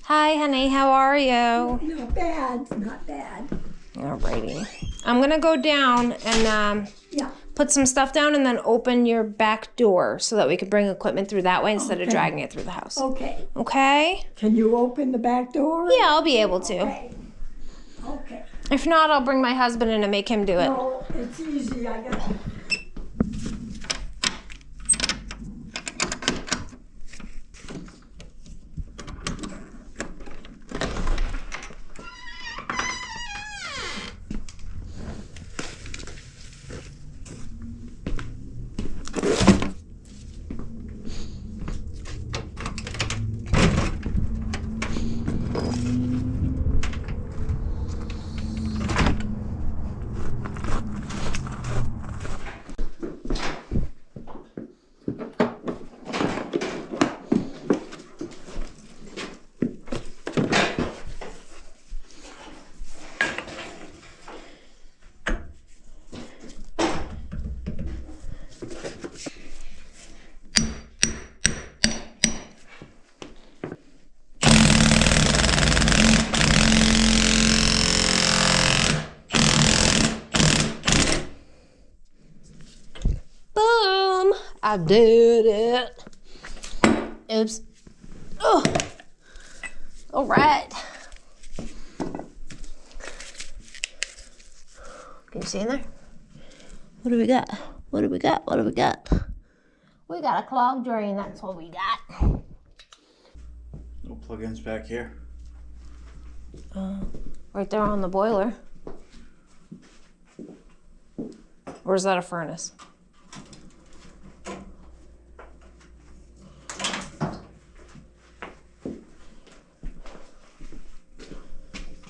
Hi, honey. How are you? Not bad, not bad. Alrighty. I'm gonna go down and Yeah. put some stuff down and then open your back door so that we can bring equipment through that way instead of Okay. dragging it through the house. Okay. Okay? Can you open the back door? Yeah, I'll be able to. Okay. Okay. If not, I'll bring my husband in and make him do it. No, it's easy. I got. Boom! I did it. Oops. Oh. All right. Can you see in there? What do we got? What do we got? What do we got? We got a clogged drain. That's what we got. No plugins back here. Right there on the boiler. Or is that a furnace?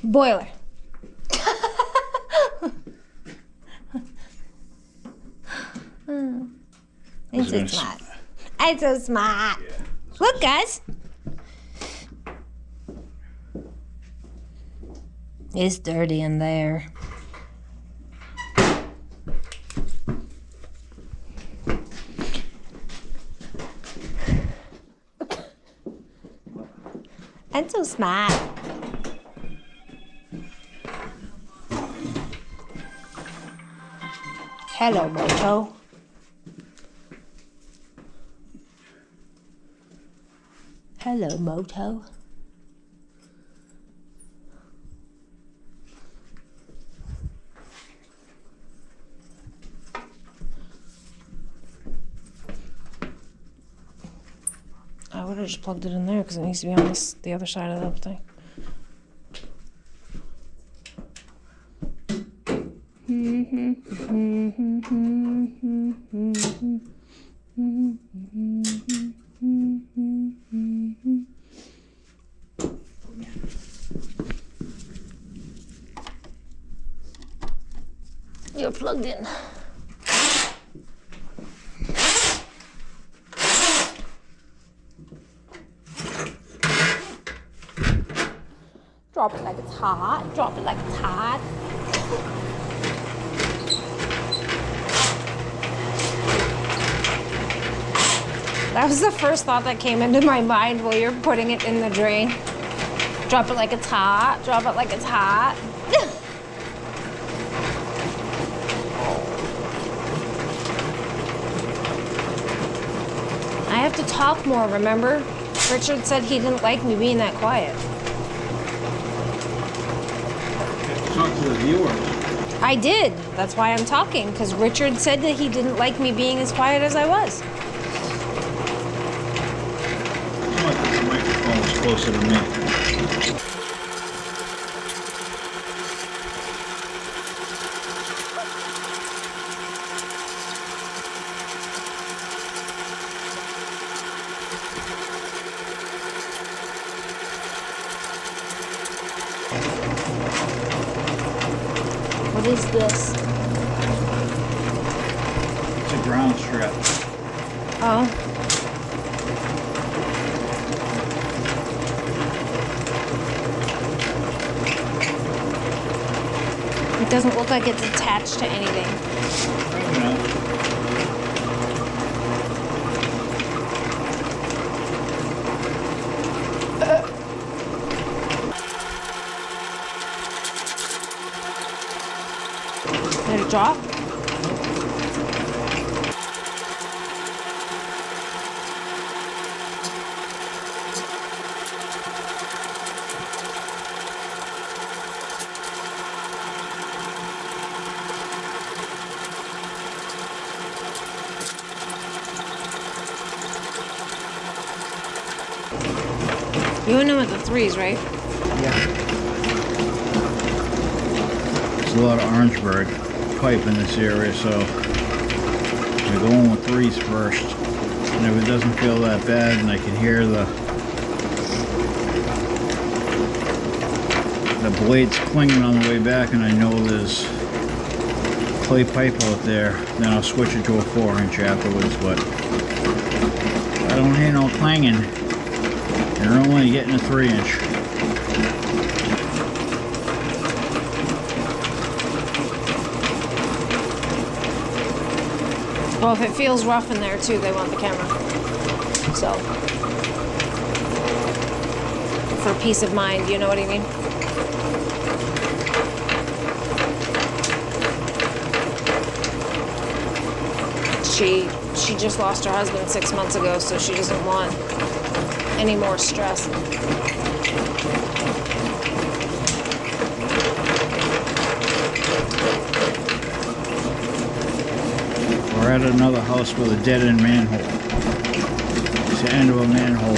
Boiler. I'm so smart. I'm so smart. Yeah. Look, guys. It's dirty in there. I'm so smart. Hello, Moto. Hello, Moto. I would have just plugged it in there because it needs to be on the other side of the thing. You're plugged in. Drop it like it's hot. Drop it like it's hot. That was the first thought that came into my mind while you're putting it in the drain. Drop it like it's hot. Drop it like it's hot. I have to talk more, remember? Richard said he didn't like me being that quiet. Talk to the viewers. I did. That's why I'm talking, because Richard said that he didn't like me being as quiet as I was. I like that the microphone was closer to me. What is this? It's a ground strap. Oh. It doesn't look like it's attached to anything. You know. drop? You went in with the 3s, right? Yeah. There's a lot of Orangeburg pipe in this area, so I go in with 3s first. And if it doesn't feel that bad and I can hear the blades clinging on the way back and I know there's clay pipe out there, then I'll switch it to a 4-inch afterwards. But I don't hear no clanging. You're only getting a 3-inch. Well, if it feels rough in there too, they want the camera. So, for peace of mind, you know what I mean? She just lost her husband 6 months ago, so she doesn't want any more stress. We're at another house with a dead-end manhole. It's the end of a manhole.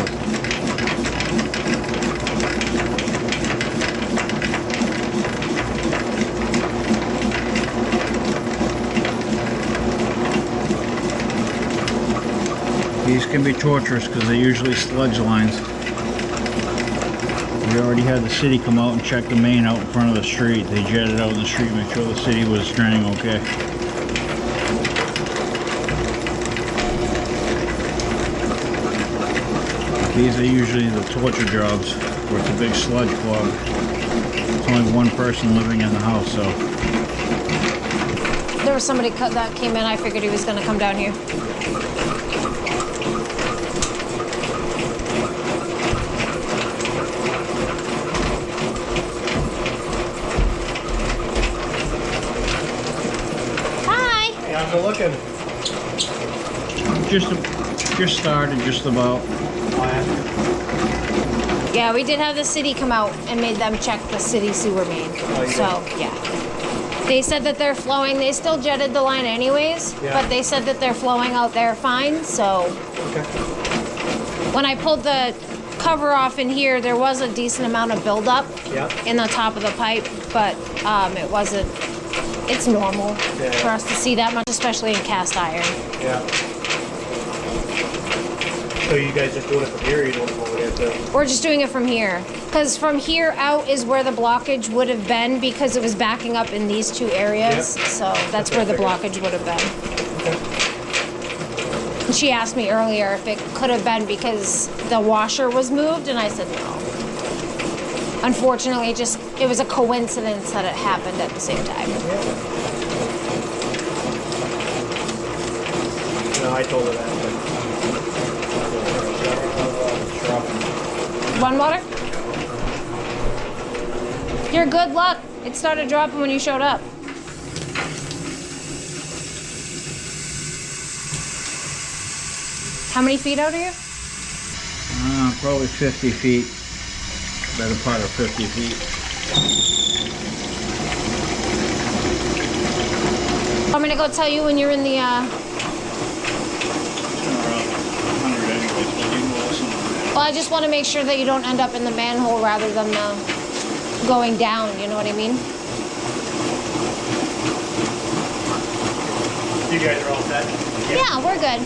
These can be torturous because they're usually sludge lines. We already had the city come out and check the main out in front of the street. They jetted out in the street, make sure the city was draining okay. These are usually the torture jobs where it's a big sludge clog. There's only one person living in the house, so. There was somebody that came in, I figured he was gonna come down here. Hi! Hey, how's it looking? Just started, just about. Yeah, we did have the city come out and made them check the city sewer main. So, yeah. They said that they're flowing. They still jetted the line anyways, but they said that they're flowing out there fine, so. Okay. When I pulled the cover off in here, there was a decent amount of buildup in the top of the pipe, but it wasn't, it's normal for us to see that much, especially in cast iron. Yeah. So you guys just doing it from here, or you doing it over there too? We're just doing it from here. Because from here out is where the blockage would have been because it was backing up in these two areas. So that's where the blockage would have been. Okay. And she asked me earlier if it could have been because the washer was moved, and I said no. Unfortunately, it was a coincidence that it happened at the same time. No, I told her that. One water? Your good luck. It started dropping when you showed up. How many feet out are you? Probably 50 feet. Better part of 50 feet. I'm gonna go tell you when you're in the Well, I just want to make sure that you don't end up in the manhole rather than going down, you know what I mean? You guys are all set? Yeah, we're good.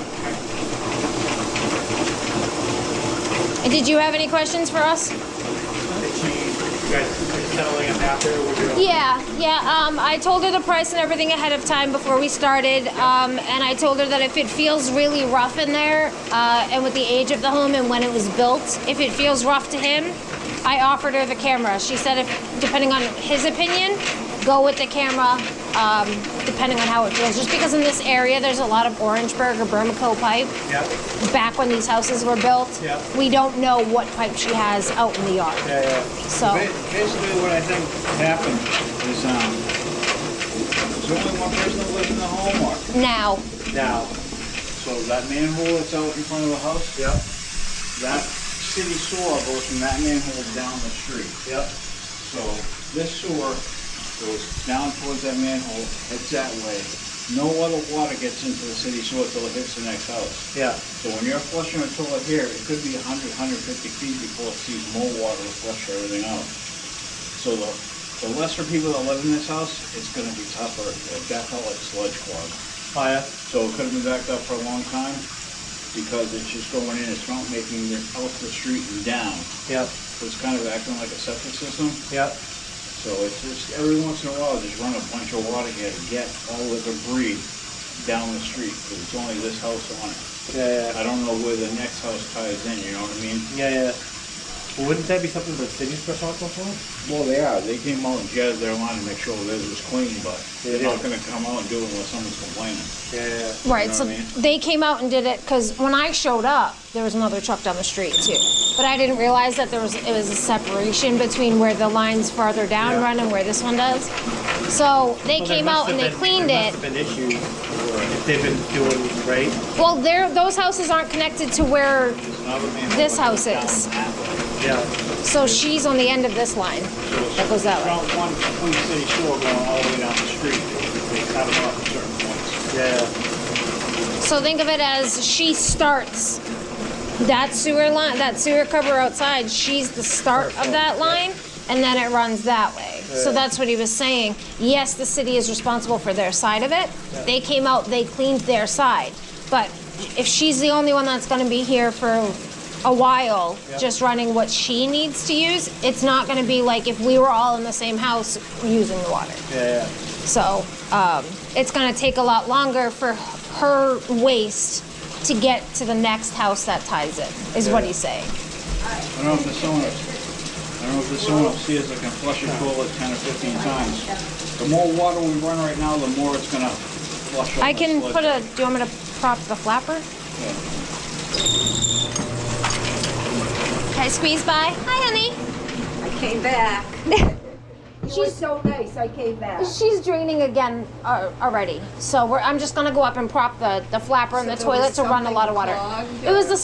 And did you have any questions for us? You guys settling up after? Yeah. I told her the price and everything ahead of time before we started, and I told her that if it feels really rough in there, and with the age of the home and when it was built, if it feels rough to him, I offered her the camera. She said if, depending on his opinion, go with the camera, depending on how it feels. Just because in this area there's a lot of Orangeburg or Bermico pipe. Yeah. Back when these houses were built, we don't know what pipe she has out in the yard. Yeah. So Basically what I think happened is There's only one person that lives in the home, or? Now. Now. So that manhole that's out in front of the house, Yep. that city sewer goes from that manhole down the street. Yep. So this sewer goes down towards that manhole, heads that way. No other water gets into the city sewer till it hits the next house. Yeah. So when you're flushing a toilet here, it could be 100, 150 feet before it sees more water to flush everything out. So the lesser people that live in this house, it's gonna be tougher. It'll back out like sludge clog. Oh yeah. So it could have been backed up for a long time because it's just going in, it's not making it out the street and down. Yep. So it's kind of acting like a septic system. Yep. So it's just every once in a while, just run a bunch of water here to get all the debris down the street because it's only this house on it. Yeah. I don't know where the next house ties in, you know what I mean? Yeah. Well, wouldn't that be something the city's responsible for? Well, they are. They came out and jazzed their line to make sure theirs was clean, but they're not gonna come out and do it unless someone's complaining. Yeah. Right, know so what I mean? they came out and did it because when I showed up, there was another truck down the street too. But I didn't realize that it was a separation between where the lines farther down Yeah. run and where this one does. So they Well, came out and they cleaned there it. must have been issues if they've been doing right. Well, those houses aren't connected to where, There's another manhole This that goes house down is. that way. Yeah. so she's on the end of this line that goes that It's way. not one complete city sewer going all the way down the street. They cut it off at certain points. Yeah. So think of it as she starts that sewer line, that sewer cover outside, she's the start of that line, and then it runs that way. So that's what he was saying. Yes, the city is responsible for their side of it. They came out, they cleaned their side. But if she's the only one that's gonna be here for a while, just running what she needs to use, it's not gonna be like if we were all in the same house using the water. Yeah. So it's going to take a lot longer for her waste to get to the next house that ties it, is what he's saying. I don't know if there's someone upstairs that can flush a toilet 10 or 15 times. The more water we run right now, the more it's gonna flush out I the can sludge. put a, do you want me to prop the flapper? Yeah. Can I squeeze by? Hi, honey. I came back. She's so nice, I came back. She's draining again already. So I'm just going to go up and prop the flapper in the So there was toilet to run a lot of water. something clogged, It was or-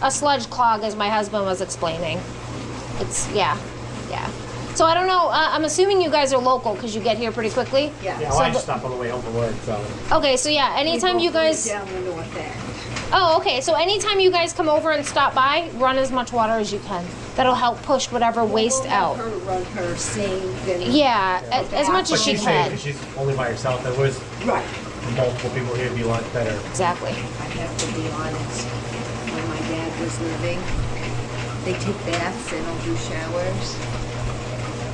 a sludge clog, as my husband was explaining. It's, yeah. So I don't know, I'm assuming you guys are local because you get here pretty quickly. Yeah. Yeah. So Well, I the- just stopped on the way home from work, so. Okay, so yeah, anytime you guys... Down the north end. Oh, okay. So anytime you guys come over and stop by, run as much water as you can. That'll help push whatever waste We'll out. have her run her sink and. Yeah, as much But as she she's saying can. that she's only by herself. There was Right. multiple people here, it'd be a lot better. Exactly. I have to be honest, when my dad was living, they take baths, they don't do showers.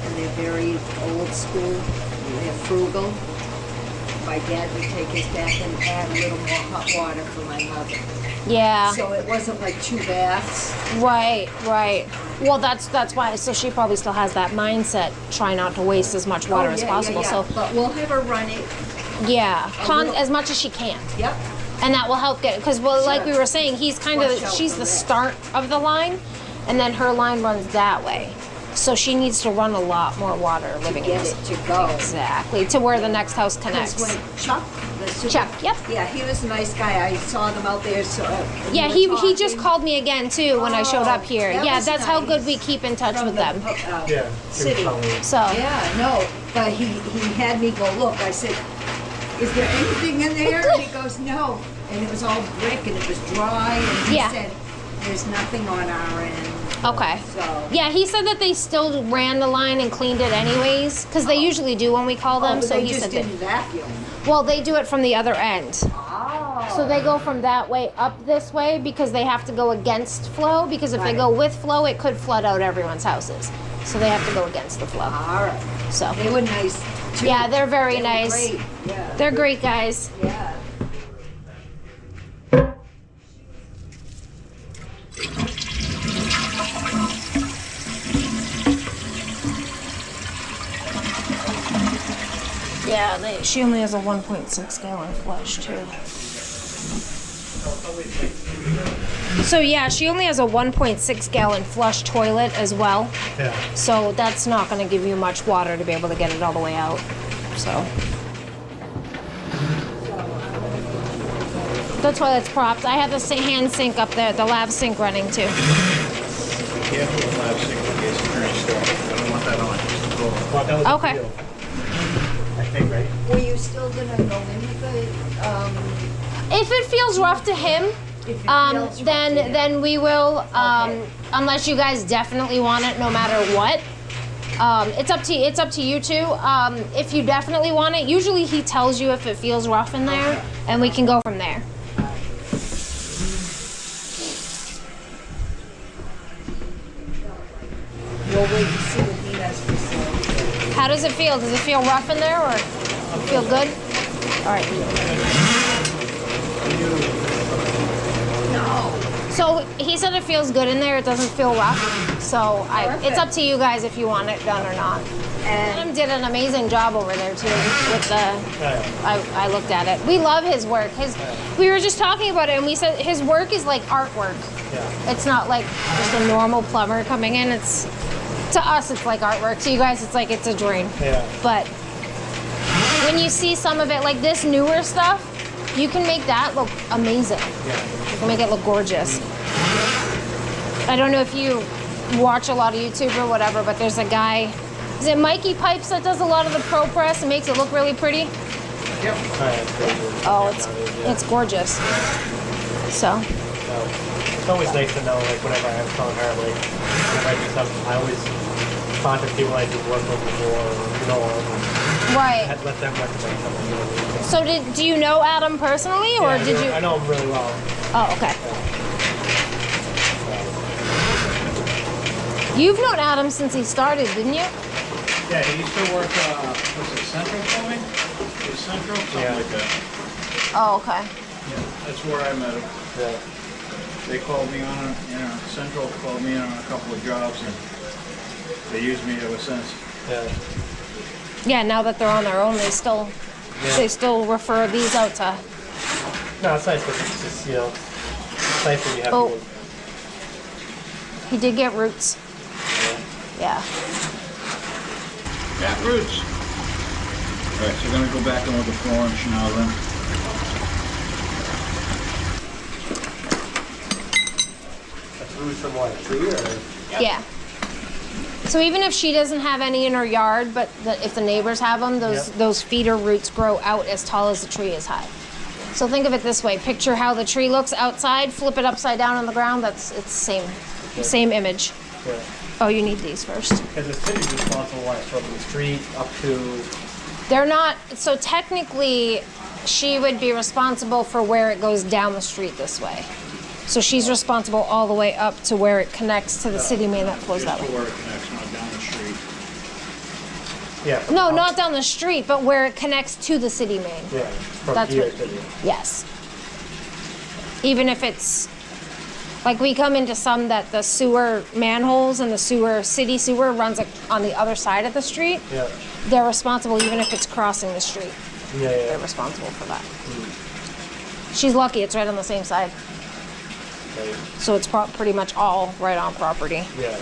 And they're very old school, they're frugal. My dad would take his bath and add a little more hot water for my mother. Yeah. So it wasn't like 2 baths. Right. Well, that's why. So she probably still has that mindset. Try not to waste as much water Oh, as yeah, possible. yeah. So But we'll have her run it, yeah, little- as much as she can, yep. and that will help get. Because like we were saying, he's kind of Flush out she's the the rest. start of the line, and then her line runs that way. So she needs to run a lot more water living in Get this. it to go. Exactly, to where the next house Because connects. when Chuck, the super- Chuck, yep. Yeah, he was a nice guy. I saw them out there, so. we Yeah, were he just talking. called me again too when I showed up here. that Yeah, was that's how nice. good we keep in touch From with the them. Yeah. City. So Yeah, no, but he had me go look. I said, is there anything in there? And he goes, no. And it was all brick and it was dry. And he Yeah. said, there's nothing on our end. okay. So. Yeah, he said that they still ran the line and cleaned it anyways, because they usually do when we call them. Oh, but So they he just said didn't vacuum. well, they do it from the other end. Oh. So they go from that way up this way because they have to go against flow. Because if they Right. go with flow, it could flood out everyone's houses. So they have to go against the flow. All right. So They were nice too. yeah, they're very They were nice. Great. Yeah. They're great guys. Yeah. Yeah, she only has a 1.6 gallon flush too. So yeah, she only has a 1.6 gallon flush toilet as well. Yeah. So that's not going to give you much water to be able to get it all the way out. So The toilet's propped. I have the hand sink up there, the lab sink running too. Careful with lab sink in case it turns storm. I don't want that on. Well, that was up to Okay. you. I think, right? Were you still gonna go into the, If it feels rough to him, if it feels rough to him? then we will. Unless you guys definitely want it, no matter what. It's up to you two. If you definitely want it, usually he tells you if it feels rough in there, and we can go from there. We'll wait to see what he has to say. How does it feel? Does it feel rough in there, or feel good? All right. No. So he said it feels good in there. It doesn't feel rough. So it's up to you guys if you want it done or not. And Adam did an amazing job over there too. With the, I looked at it. We love his work. We were just talking about it, and we said his work is like artwork. Yeah. It's not like just a normal plumber coming in. It's to us, it's like artwork. To you guys, it's like it's a dream. Yeah. But when you see some of it, like this newer stuff, you can make that look amazing. Yeah. You can make it look gorgeous. I don't know if you watch a lot of YouTube or whatever, but there's a guy, is it Mikey Pipes, that does a lot of the pro press and makes it look really pretty? Yep. Oh, it's gorgeous. So, It's always nice to know, like, whenever I was telling her, like, whenever I do something, I always contact people I do work with before, or, you know, or right. let them recommend something. You know what I mean? So do you know Adam personally, or Yeah, did you? I know him really well. Oh, okay. You've known Adam since he started, didn't you? Yeah, he used to work, was it Central Plumbing? It was Central? Something Yeah. like that. Oh, okay. Yeah, that's where I met him. Yeah. They called me on, Central called me on a couple of jobs, and they used me ever since. Yeah. Yeah. Now that they're on their own, they still refer these out to. No, it's nice, but it's just, you know, it's nice when you have Oh. people. He did get roots. Yeah. Cat roots. All right, so we're gonna go back in with the florence now then. That's roots from what, a tree or? Yeah. So even if she doesn't have any in her yard, but if the neighbors have them, those feeder roots grow out as tall as the tree is high. So think of it this way: picture how the tree looks outside, flip it upside down on the ground. It's the same image. Yeah. Oh, you need these first. Because the city's responsible, what, from the street up to, They're not. So technically, she would be responsible for where it goes down the street this way. So she's responsible all the way up to where it connects to the city main that flows that Just way. to where it connects, not down the street. yeah. from No, the not house. down the street, but where it connects to the city main. Yeah, from That's here what- to the. Yes. Even if it's like we come into some that the sewer manholes and the city sewer runs on the other side of the street. Yeah. They're responsible even if it's crossing the street. Yeah, They're yeah. responsible for that. She's lucky it's right on the same side. Right. So it's pretty much all right on property. Yeah.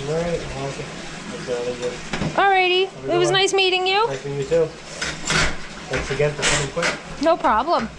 All right. Well, okay. That's really good. Alrighty. It was one. nice meeting you. Nice meeting you too. Thanks again for coming quick. No problem.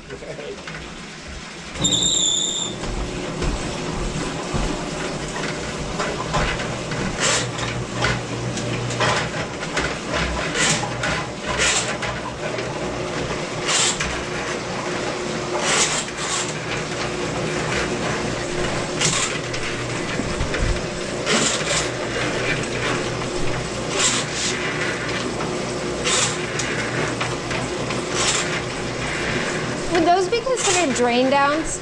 Would those be considered drain downs?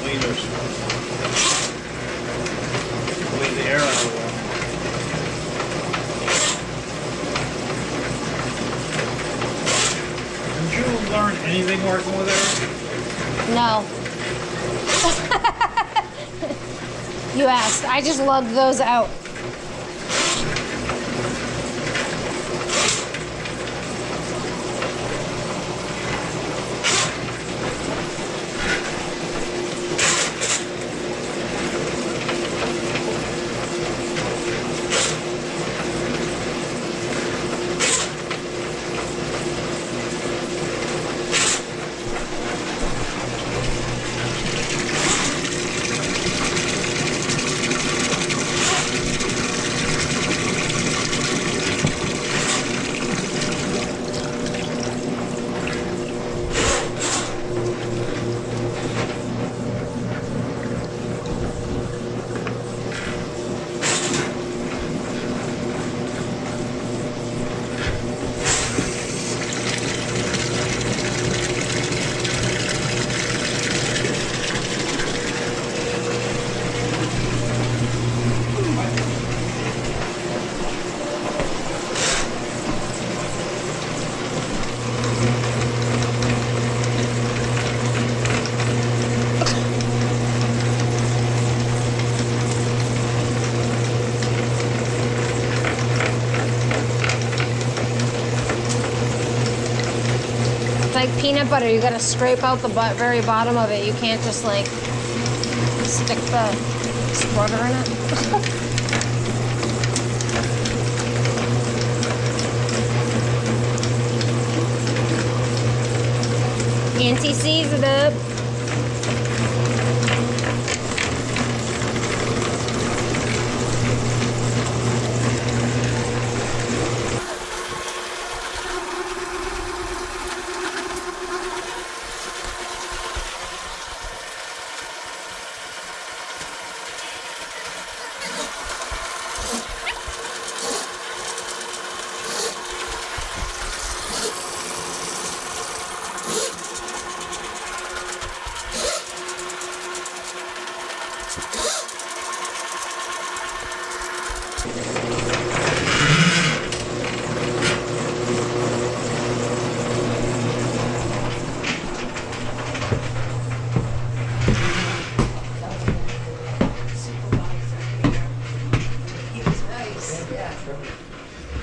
Leaders. Leave the air out of there. Didn't you learn anything working with air? No. You asked. I just lugged those out. peanut butter, you gotta scrape out the very bottom of it. You can't just like stick the butter in it. Anti-season up.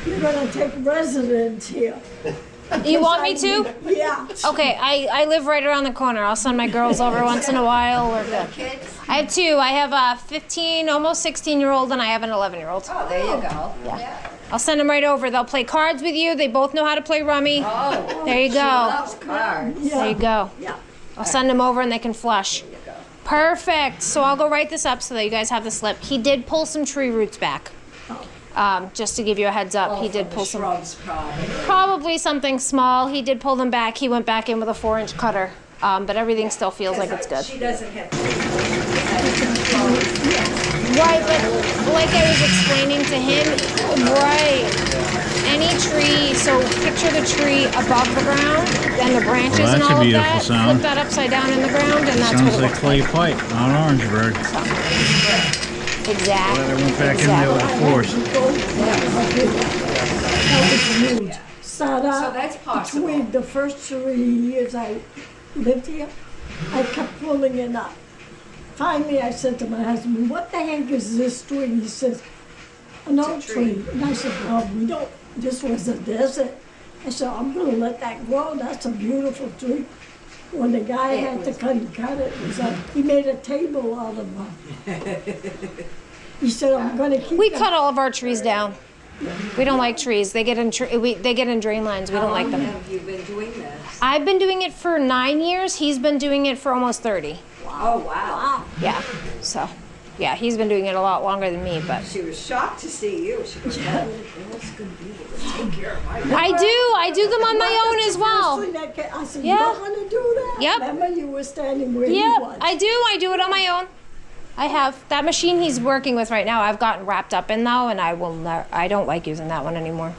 You're gonna take residence here. You want me to? Yeah. Okay, I live right around the corner. I'll send my girls over once in a while. We're good. Kids? I have two. I have a 15, almost 16-year-old, and I have an 11-year-old. Oh, there you go. Yeah. I'll send them right over. They'll play cards with you. They both know how to play rummy. Oh, There you she go. loves cards. There you go. Yeah. I'll send them over and they can flush. Perfect. So I'll go write this up so that you guys have the slip. He did pull some tree roots back. Just to give you a heads up, he did pull some. Shrubs, probably. Probably something small. He did pull them back. He went back in with a 4-inch cutter. But everything still feels like it's good. She doesn't have. Right, but like I was explaining to him, right, any tree, so picture the tree above the ground and the branches Well, and that's a all of beautiful that. sound. Flip that upside down in the ground and that's Sounds what it like looks clay like. pipe, not Orangeburg. Exactly. Glad I went back in there with force. Sada, So that's possible. between the first 3 years I lived here, I kept pulling it up. Finally, I said to my husband, "What the heck is this tree?" He says, "An oak tree." And I said, "Well, we don't, this was a desert." I said, "I'm gonna let that grow, that's a beautiful tree." When the guy had to cut it, it was like, he made a table out of them. He said, "I'm gonna keep We that." cut all of our trees down. We don't like trees. They get in they get in drain lines. We don't like them. How long have you been doing this? I've been doing it for 9 years. He's been doing it for almost 30. Oh, wow. Yeah. So, yeah, he's been doing it a lot longer than me, but She was shocked to see you. She goes, "Well, it's gonna be able to take care of my." I do them on my own as well. I said, Yeah. "You don't want to do that?" Yep. Remember, you were standing where he Yeah, was. I do it on my own. I have that machine he's working with right now. I've gotten wrapped up in though, and I don't like using that one anymore.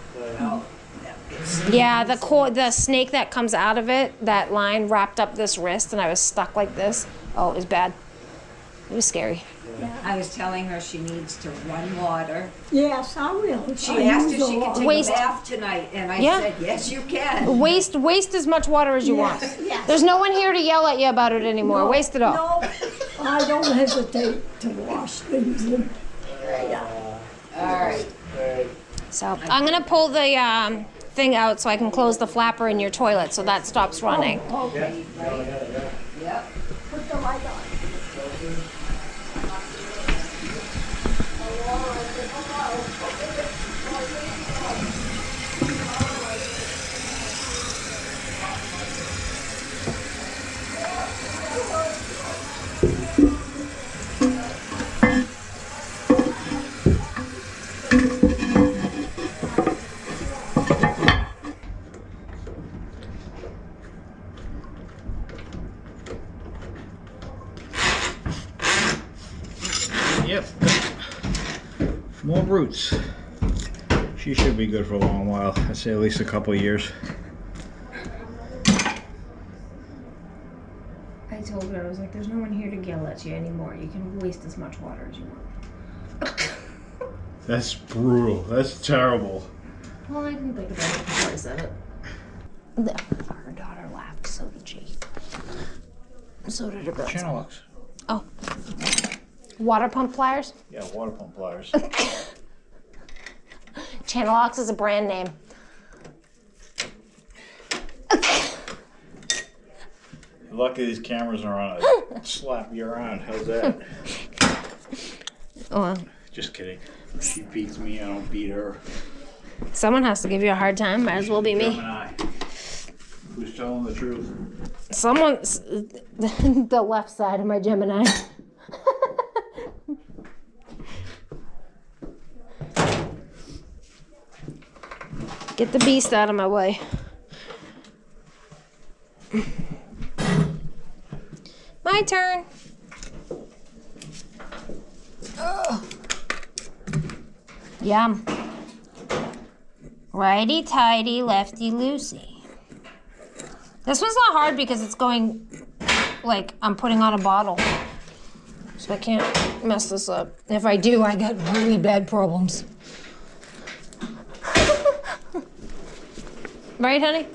Yeah, the snake that comes out of it, that line wrapped up this wrist, and I was stuck like this. Oh, it was bad. It was scary. I was telling her she needs to run water. Yes, I will. She I asked use if she a could lot. take Waste. a bath tonight, and I Yeah. said, "Yes, you can." Waste as much water as you want. yes. There's no one here to yell at you about it anymore. No, Waste it all. No, I don't hesitate to wash things. Yeah. All right. So I'm gonna pull the thing out so I can close the flapper in your toilet so that stops running. Okay. Yep. Put the light on. Yep. More roots. She should be good for a long while. I'd say at least a couple of years. I told her, I was like, there's no one here to yell at you anymore. You can waste as much water as you want. That's brutal. That's terrible. Well, I didn't think about it before I said it. Her daughter laughed, so did she. So did her grandson. Channel locks. Oh. Water pump pliers? Yeah, water pump pliers. Channel Locks is a brand name. Lucky these cameras are on. I'd slap you around. How's that? Oh, Just kidding. She beats me, I don't beat her. someone has to give you a hard time. Might as well be me. Gemini. Who's telling the truth? Someone's the left side of my Gemini. Get the beast out of my way. My turn. Ugh. Yum. Righty tighty, lefty loosey. This one's not hard because it's going like I'm putting on a bottle. So I can't mess this up. If I do, I got really bad problems. Right, honey?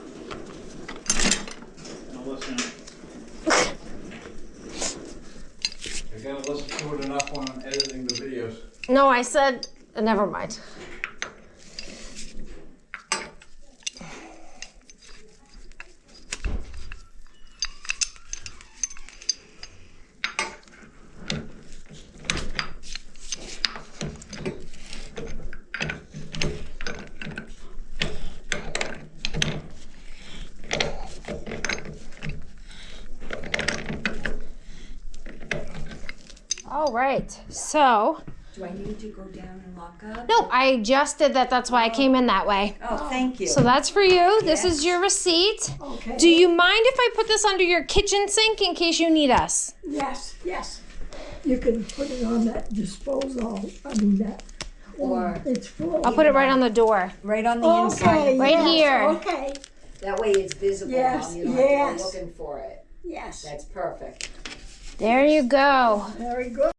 Now listen. I gotta listen to it enough when I'm editing the videos. No, I said, never mind. All right, so, Do I need to go down and lock up? no, I just did that. That's why I came in that way. Oh, thank you. So that's for you. This Yes. is your receipt. Okay. Do you mind if I put this under your kitchen sink in case you need us? Yes, yes. You can put it on that disposal, I mean that. Or- It's full. I'll put it right on the door. Right on the Okay, inside. Right yes, here. Okay, That way it's visible. Yes, You don't have to yes. go looking for it. yes. That's perfect. There you go. Very good.